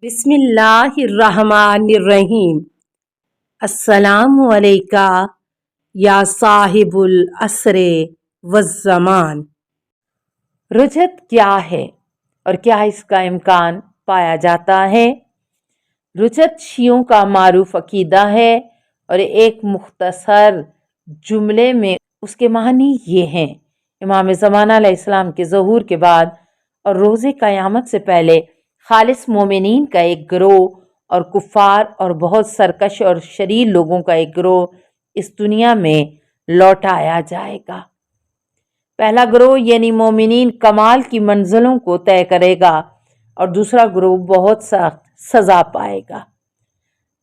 بسم اللہ الرحمن الرحیم۔ السلام علیکہ یا صاحب العصر والزمان۔ رجعت کیا ہے اور کیا اس کا امکان پایا جاتا ہے؟ رجعت شیعوں کا معروف عقیدہ ہے اور ایک مختصر جملے میں اس کے معنی یہ ہیں: امام زمانہ علیہ السلام کے ظہور کے بعد اور روز قیامت سے پہلے خالص مومنین کا ایک گروہ اور کفار اور بہت سرکش اور شریر لوگوں کا ایک گروہ اس دنیا میں لوٹایا جائے گا۔ پہلا گروہ یعنی مومنین کمال کی منزلوں کو طے کرے گا اور دوسرا گروہ بہت سخت سزا پائے گا۔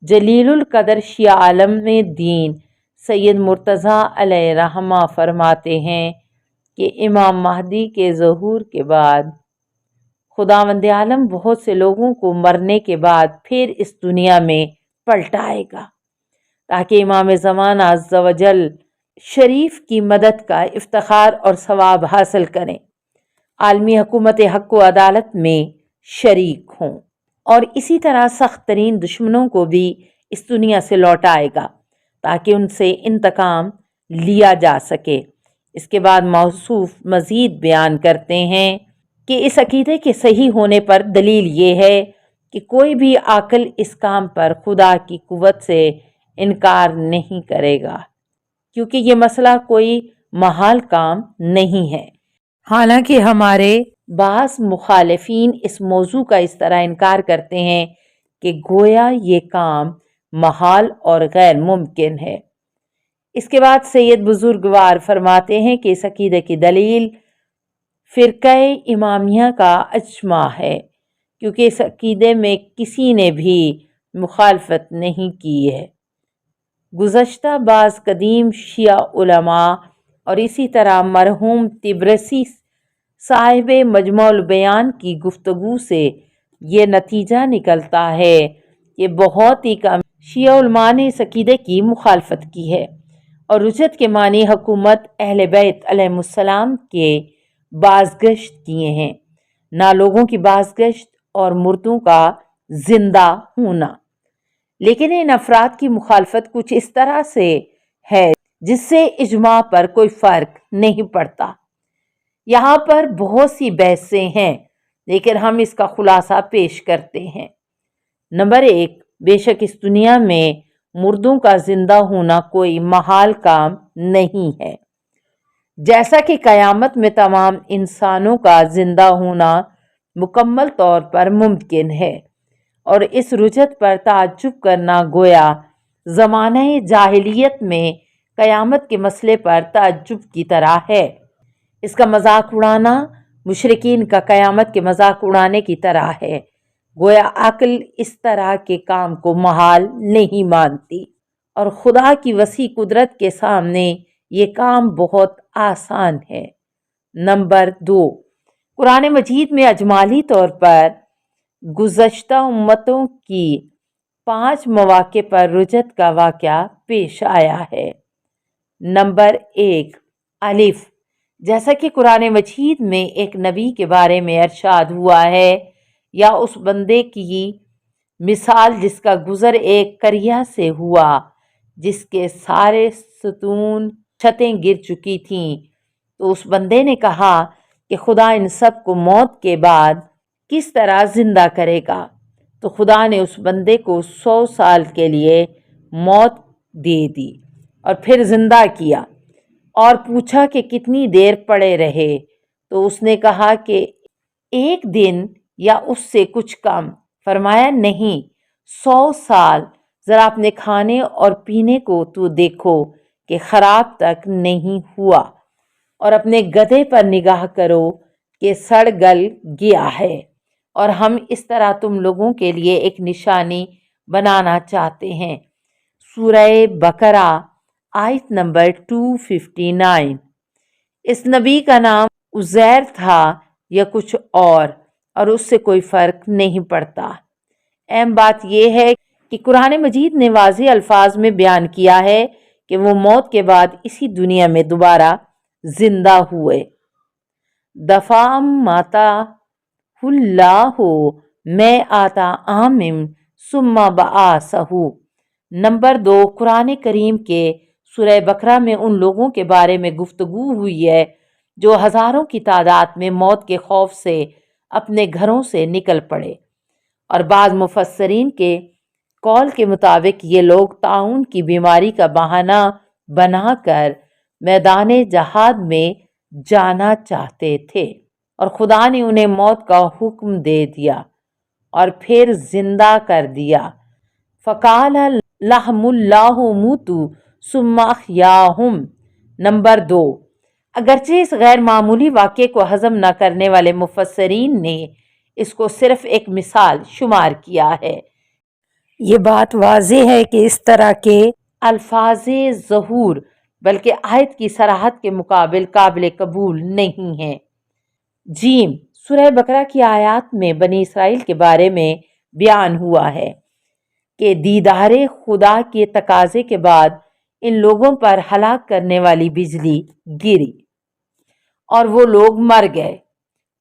جلیل القدر شیعہ عالم دین سید مرتضیٰ علیہ رحمہ فرماتے ہیں کہ امام مہدی کے ظہور کے بعد خداوند عالم بہت سے لوگوں کو مرنے کے بعد پھر اس دنیا میں پلٹائے گا تاکہ امام زمانہ عز و جل شریف کی مدد کا افتخار اور ثواب حاصل کریں، عالمی حکومت حق و عدالت میں شریک ہوں، اور اسی طرح سخت ترین دشمنوں کو بھی اس دنیا سے لوٹائے گا تاکہ ان سے انتقام لیا جا سکے۔ اس کے بعد موصوف مزید بیان کرتے ہیں کہ اس عقیدے کے صحیح ہونے پر دلیل یہ ہے کہ کوئی بھی عاقل اس کام پر خدا کی قوت سے انکار نہیں کرے گا، کیونکہ یہ مسئلہ کوئی محال کام نہیں ہے۔ حالانکہ ہمارے بعض مخالفین اس موضوع کا اس طرح انکار کرتے ہیں کہ گویا یہ کام محال اور غیر ممکن ہے۔ اس کے بعد سید بزرگوار فرماتے ہیں کہ اس عقیدے کی دلیل فرقہ امامیہ کا اجماع ہے، کیونکہ اس عقیدے میں کسی نے بھی مخالفت نہیں کی ہے۔ گزشتہ بعض قدیم شیعہ علماء اور اسی طرح مرحوم طبرسی صاحب مجموع البیان کی گفتگو سے یہ نتیجہ نکلتا ہے کہ بہت ہی کم شیعہ علماء نے اس عقیدے کی مخالفت کی ہے اور رجعت کے معنی حکومت اہل بیت علیہم السلام کے بازگشت کیے ہیں، نہ لوگوں کی بازگشت اور مردوں کا زندہ ہونا۔ لیکن ان افراد کی مخالفت کچھ اس طرح سے ہے جس سے اجماع پر کوئی فرق نہیں پڑتا۔ یہاں پر بہت سی بحثیں ہیں، لیکن ہم اس کا خلاصہ پیش کرتے ہیں۔ نمبر 1، بے شک اس دنیا میں مردوں کا زندہ ہونا کوئی محال کام نہیں ہے، جیسا کہ قیامت میں تمام انسانوں کا زندہ ہونا مکمل طور پر ممکن ہے، اور اس رجعت پر تعجب کرنا گویا زمانہ جاہلیت میں قیامت کے مسئلے پر تعجب کی طرح ہے۔ اس کا مذاق اڑانا مشرکین کا قیامت کے مذاق اڑانے کی طرح ہے، گویا عقل اس طرح کے کام کو محال نہیں مانتی، اور خدا کی وسیع قدرت کے سامنے یہ کام بہت آسان ہے۔ نمبر 2، قرآن مجید میں اجمالی طور پر گزشتہ امتوں کی 5 مواقع پر رجعت کا واقعہ پیش آیا ہے۔ نمبر 1، الف، جیسا کہ قرآن مجید میں ایک نبی کے بارے میں ارشاد ہوا ہے، یا اس بندے کی مثال جس کا گزر ایک قریہ سے ہوا جس کے سارے ستون چھتیں گر چکی تھیں، تو اس بندے نے کہا کہ خدا ان سب کو موت کے بعد کس طرح زندہ کرے گا؟ تو خدا نے اس بندے کو 100 سال کے لیے موت دے دی اور پھر زندہ کیا، اور پوچھا کہ کتنی دیر پڑے رہے؟ تو اس نے کہا کہ 1 دن یا اس سے کچھ کم۔ فرمایا نہیں، 100 سال۔ ذرا اپنے کھانے اور پینے کو تو دیکھو کہ خراب تک نہیں ہوا، اور اپنے گدھے پر نگاہ کرو کہ سڑ گل گیا ہے، اور ہم اس طرح تم لوگوں کے لیے ایک نشانی بنانا چاہتے ہیں۔ سورہ بقرہ آیت نمبر 259۔ اس نبی کا نام عزیر تھا یا کچھ اور اس سے کوئی فرق نہیں پڑتا۔ اہم بات یہ ہے کہ قرآن مجید نے واضح الفاظ میں بیان کیا ہے کہ وہ موت کے بعد اسی دنیا میں دوبارہ زندہ ہوئے۔ دفع ماتا اللہ میں آتا آمم ثم بعاثہ۔ نمبر 2، قرآن کریم کے سورہ بقرہ میں ان لوگوں کے بارے میں گفتگو ہوئی ہے جو ہزاروں کی تعداد میں موت کے خوف سے اپنے گھروں سے نکل پڑے، اور بعض مفسرین کے قول کے مطابق یہ لوگ طاعون کی بیماری کا بہانہ بنا کر میدان جہاد میں جانا چاہتے تھے، اور خدا نے انہیں موت کا حکم دے دیا اور پھر زندہ کر دیا۔ فقال لهم اللہ موتوا ثم احیاہم۔ نمبر 2، اگرچہ اس غیر معمولی واقعے کو ہضم نہ کرنے والے مفسرین نے اس کو صرف ایک مثال شمار کیا ہے، یہ بات واضح ہے کہ اس طرح کے الفاظ ظہور بلکہ آیت کی صراحت کے مقابل قابل قبول نہیں ہیں۔ جیم، سورہ بقرہ کی آیات میں بنی اسرائیل کے بارے میں بیان ہوا ہے کہ دیدار خدا کے تقاضے کے بعد ان لوگوں پر ہلاک کرنے والی بجلی گری اور وہ لوگ مر گئے۔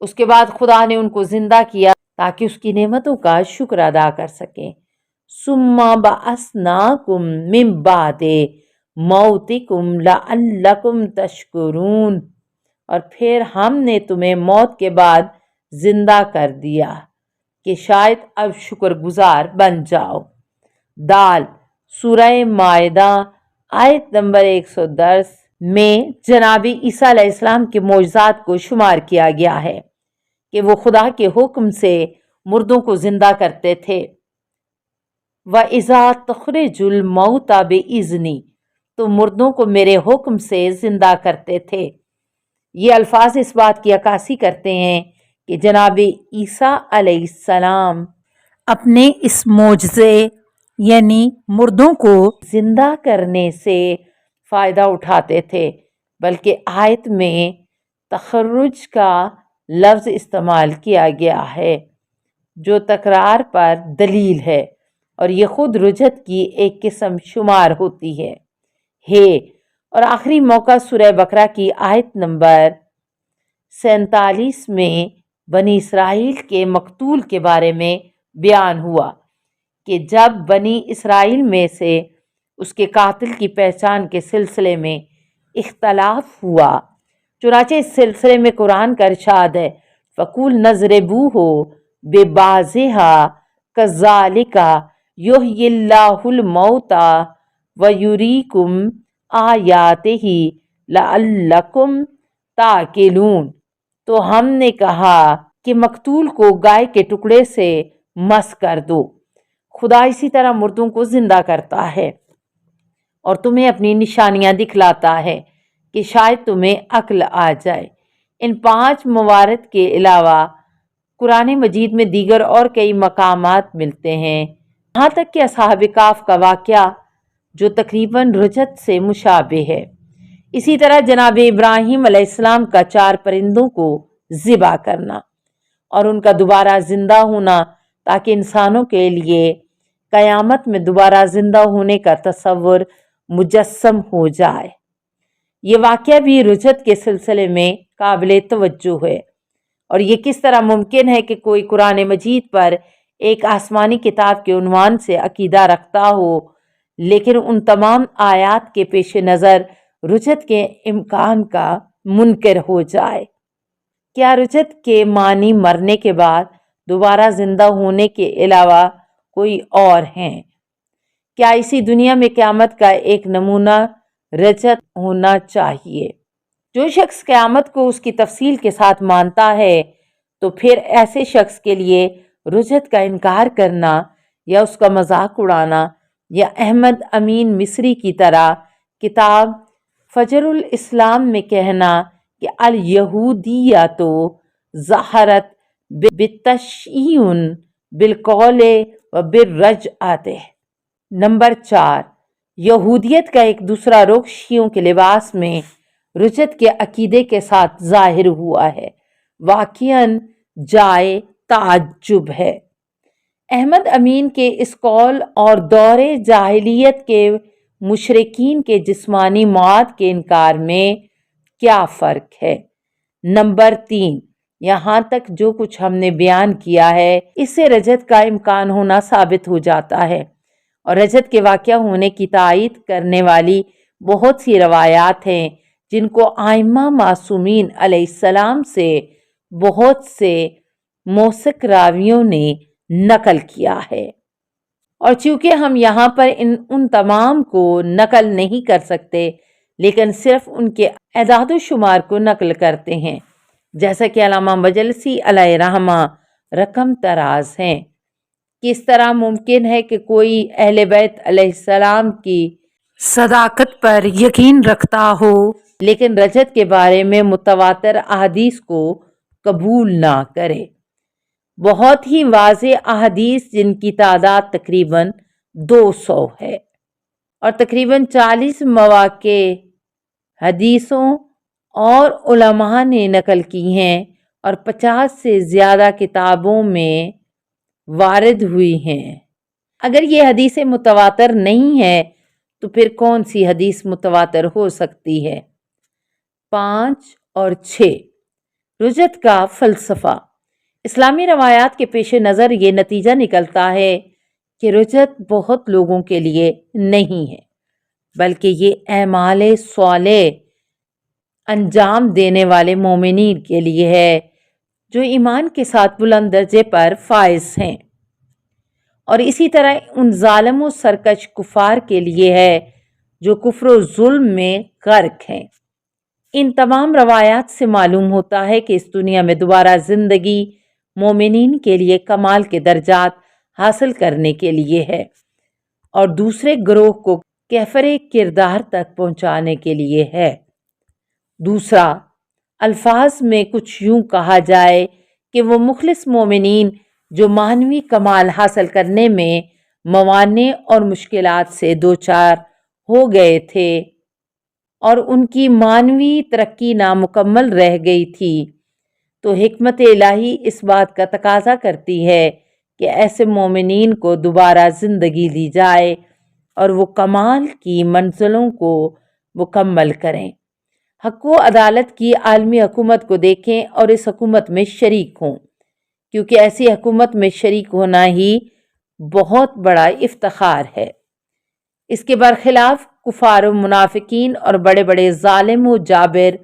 اس کے بعد خدا نے ان کو زندہ کیا تاکہ اس کی نعمتوں کا شکر ادا کر سکیں۔ ثم بعثناکم من بعد موتکم لعلکم تشکرون، اور پھر ہم نے تمہیں موت کے بعد زندہ کر دیا کہ شاید اب شکر گزار بن جاؤ۔ دال، سورہ مائدہ آیت نمبر 110 میں جناب عیسیٰ علیہ السلام کے معجزات کو شمار کیا گیا ہے کہ وہ خدا کے حکم سے مردوں کو زندہ کرتے تھے۔ وَإِذَا تُخْرِجُ الْمَوْتَى بِإِذْنِی، تو مردوں کو میرے حکم سے زندہ کرتے تھے۔ یہ الفاظ اس بات کی عکاسی کرتے ہیں کہ جناب عیسیٰ علیہ السلام اپنے اس معجزے یعنی مردوں کو زندہ کرنے سے فائدہ اٹھاتے تھے، بلکہ آیت میں تخرج کا لفظ استعمال کیا گیا ہے جو تکرار پر دلیل ہے، اور یہ خود رجعت کی ایک قسم شمار ہوتی ہے۔ اور آخری موقع سورہ بقرہ کی آیت نمبر 47 میں بنی اسرائیل کے مقتول کے بارے میں بیان ہوا کہ جب بنی اسرائیل میں سے اس کے قاتل کی پہچان کے سلسلے میں اختلاف ہوا، چنانچہ اس سلسلے میں قرآن کا ارشاد ہے فَقُولْ نَضْرِبُوهُ بِبَعْضِهَا كَذَلِكَ يُحْيِي اللَّهُ الْمَوْتَىٰ وَيُرِيكُمْ آیَاتِهِ لَعَلَّكُمْ تَعْقِلُونَ۔ تو ہم نے کہا کہ مقتول کو گائے کے ٹکڑے سے مس کر دو، خدا اسی طرح مردوں کو زندہ کرتا ہے اور تمہیں اپنی نشانیاں دکھلاتا ہے کہ شاید تمہیں عقل آ جائے۔ ان 5 موارد کے علاوہ قرآن مجید میں دیگر اور کئی مقامات ملتے ہیں، یہاں تک کہ اصحاب کہف کا واقعہ جو تقریباً رجعت سے مشابہ ہے۔ اسی طرح جناب ابراہیم علیہ السلام کا 4 پرندوں کو ذبح کرنا اور ان کا دوبارہ زندہ ہونا تاکہ انسانوں کے لیے قیامت میں دوبارہ زندہ ہونے کا تصور مجسم ہو جائے۔ یہ واقعہ بھی رجعت کے سلسلے میں قابل توجہ ہے، اور یہ کس طرح ممکن ہے کہ کوئی قرآن مجید پر ایک آسمانی کتاب کے عنوان سے عقیدہ رکھتا ہو لیکن ان تمام آیات کے پیش نظر رجعت کے امکان کا منکر ہو جائے۔ کیا رجعت کے معنی مرنے کے بعد دوبارہ زندہ ہونے کے علاوہ کوئی اور ہیں؟ کیا اسی دنیا میں قیامت کا ایک نمونہ رجعت ہونا چاہیے؟ جو شخص قیامت کو اس کی تفصیل کے ساتھ مانتا ہے تو پھر ایسے شخص کے لیے رجعت کا انکار کرنا یا اس کا مذاق اڑانا یا احمد امین مصری کی طرح کتاب فجر الاسلام میں کہنا کہ الیہودیۃ ظہرت بالتشیع بالقول و بالرجعۃ۔ نمبر 4، یہودیت کا ایک دوسرا رخ شیعوں کے لباس میں رجعت کے عقیدے کے ساتھ ظاہر ہوا ہے، واقعاً جائے تعجب ہے۔ احمد امین کے اس قول اور دور جاہلیت کے مشرکین کے جسمانی مواد کے انکار میں کیا فرق ہے؟ نمبر 3، یہاں تک جو کچھ ہم نے بیان کیا ہے اس سے رجت کا امکان ہونا ثابت ہو جاتا ہے، اور رجت کے واقع ہونے کی تائید کرنے والی بہت سی روایات ہیں جن کو ائمہ معصومین علیہ السلام سے بہت سے موثق راویوں نے نقل کیا ہے، اور چونکہ ہم یہاں پر ان تمام کو نقل نہیں کر سکتے لیکن صرف ان کے اعداد و شمار کو نقل کرتے ہیں، جیسا کہ علامہ مجلسی علیہ رحمہ رقم تراز ہیں۔ کس طرح ممکن ہے کہ کوئی اہل بیت علیہ السلام کی صداقت پر یقین رکھتا ہو لیکن رجت کے بارے میں متواتر احادیث کو قبول نہ کرے؟ بہت ہی واضح احادیث جن کی تعداد تقریباً 200 ہے اور تقریباً 40 مواقع حدیثوں اور علماء نے نقل کی ہیں اور 50 سے زیادہ کتابوں میں وارد ہوئی ہیں۔ اگر یہ حدیث متواتر نہیں ہے تو پھر کون سی حدیث متواتر ہو سکتی ہے؟ 5 اور 6 رجت کا فلسفہ۔ اسلامی روایات کے پیش نظر یہ نتیجہ نکلتا ہے کہ رجت بہت لوگوں کے لیے نہیں ہے، بلکہ یہ اعمال صالح انجام دینے والے مومنین کے لیے ہے جو ایمان کے ساتھ بلند درجے پر فائز ہیں، اور اسی طرح ان ظالم و سرکش کفار کے لیے ہے جو کفر و ظلم میں غرق ہیں۔ ان تمام روایات سے معلوم ہوتا ہے کہ اس دنیا میں دوبارہ زندگی مومنین کے لیے کمال کے درجات حاصل کرنے کے لیے ہے اور دوسرے گروہ کو کیفر کردار تک پہنچانے کے لیے ہے۔ دوسرا، الفاظ میں کچھ یوں کہا جائے کہ وہ مخلص مومنین جو معنوی کمال حاصل کرنے میں موانع اور مشکلات سے دوچار ہو گئے تھے اور ان کی معنوی ترقی نامکمل رہ گئی تھی، تو حکمت الہی اس بات کا تقاضا کرتی ہے کہ ایسے مومنین کو دوبارہ زندگی دی جائے اور وہ کمال کی منزلوں کو مکمل کریں، حق و عدالت کی عالمی حکومت کو دیکھیں اور اس حکومت میں شریک ہوں، کیونکہ ایسی حکومت میں شریک ہونا ہی بہت بڑا افتخار ہے۔ اس کے برخلاف کفار و منافقین اور بڑے بڑے ظالم و جابر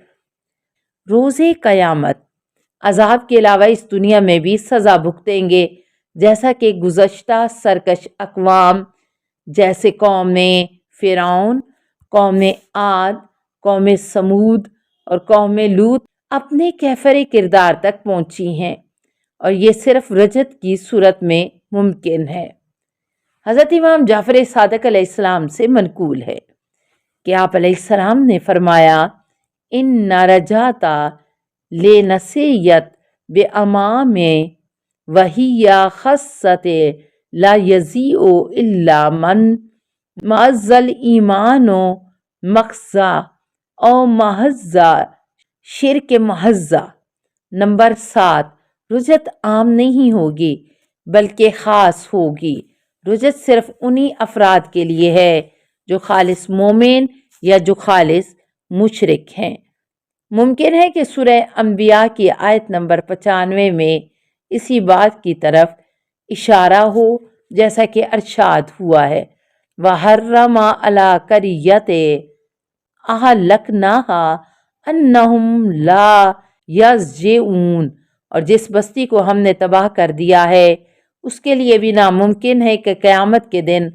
روز قیامت عذاب کے علاوہ اس دنیا میں بھی سزا بھگتیں گے، جیسا کہ گزشتہ سرکش اقوام جیسے قوم فرعون، قوم عاد، قوم سمود اور قوم لوط اپنے کیفر کردار تک پہنچی ہیں، اور یہ صرف رجت کی صورت میں ممکن ہے۔ حضرت امام جعفر صادق علیہ السلام سے منقول ہے کہ آپ علیہ السلام نے فرمایا، ان رجاتا لنسیت بامام وہی خصت لا یزیع الا من معزل ایمان و مخزا او محضا شرک محضا۔ نمبر 7، رجت عام نہیں ہوگی بلکہ خاص ہوگی۔ رجت صرف انہی افراد کے لیے ہے جو خالص مومن یا جو خالص مشرک ہیں۔ ممکن ہے کہ سورہ انبیاء کی آیت نمبر 95 میں اسی بات کی طرف اشارہ ہو جیسا کہ ارشاد ہوا ہے، وَحَرَّمَ عَلَىٰ قَرْيَةٍ أَهْلَكْنَاهَا أَنَّهُمْ لَا يَرْجِعُونَ، اور جس بستی کو ہم نے تباہ کر دیا ہے اس کے لیے بھی ناممکن ہے کہ قیامت کے دن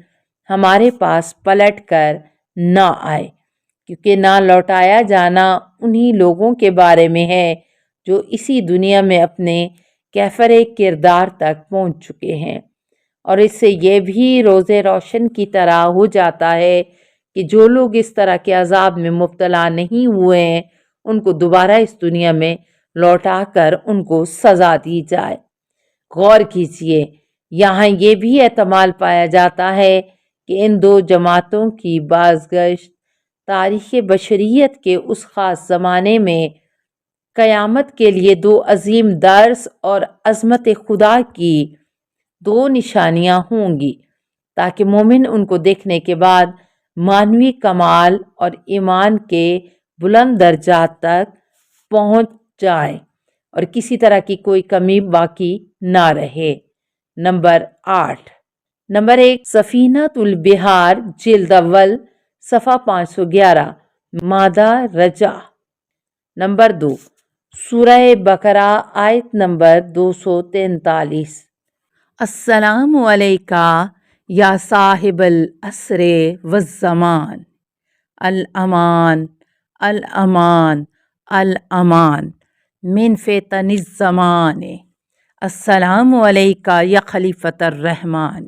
ہمارے پاس پلٹ کر نہ آئے، کیونکہ نہ لوٹایا جانا انہی لوگوں کے بارے میں ہے جو اسی دنیا میں اپنے کیفر کردار تک پہنچ چکے ہیں، اور اس سے یہ بھی روز روشن کی طرح ہو جاتا ہے کہ جو لوگ اس طرح کے عذاب میں مبتلا نہیں ہوئے ہیں ان کو دوبارہ اس دنیا میں لوٹا کر ان کو سزا دی جائے۔ غور کیجئے، یہاں یہ بھی احتمال پایا جاتا ہے کہ ان دو جماعتوں کی بازگشت تاریخ بشریت کے اس خاص زمانے میں قیامت کے لیے دو عظیم درس اور عظمت خدا کی دو نشانیاں ہوں گی، تاکہ مومن ان کو دیکھنے کے بعد معنوی کمال اور ایمان کے بلند درجات تک پہنچ جائیں اور کسی طرح کی کوئی کمی باقی نہ رہے۔ نمبر 8۔ نمبر 1، سفینۃ البحار، جلد اول، صفحہ 511، مادہ رجع۔ نمبر 2، سورہ بقرہ، آیت نمبر 243۔ السلام علیکہ یا صاحب العصر والزمان، الامان الامان الامان من فتن الزمان، السلام علیکہ یا خلیفۃ الرحمن،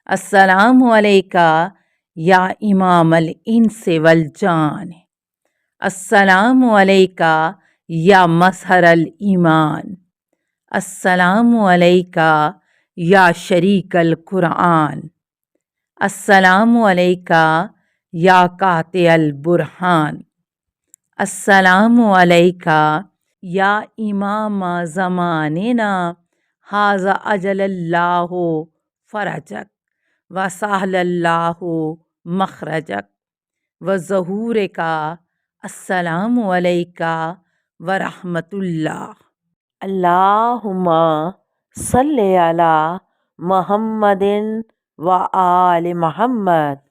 السلام علیکہ یا امام الانس والجان، السلام علیکہ یا مظہر الایمان، السلام علیکہ یا شریک القرآن، السلام علیکہ یا قاطع البرہان، السلام علیکہ یا امام زماننا، ھذا اجل اللہ فرجک وسہل اللہ مخرجک وظہورک، السلام علیکہ ورحمۃ اللہ۔ اللہم صلی علی محمد و آل محمد۔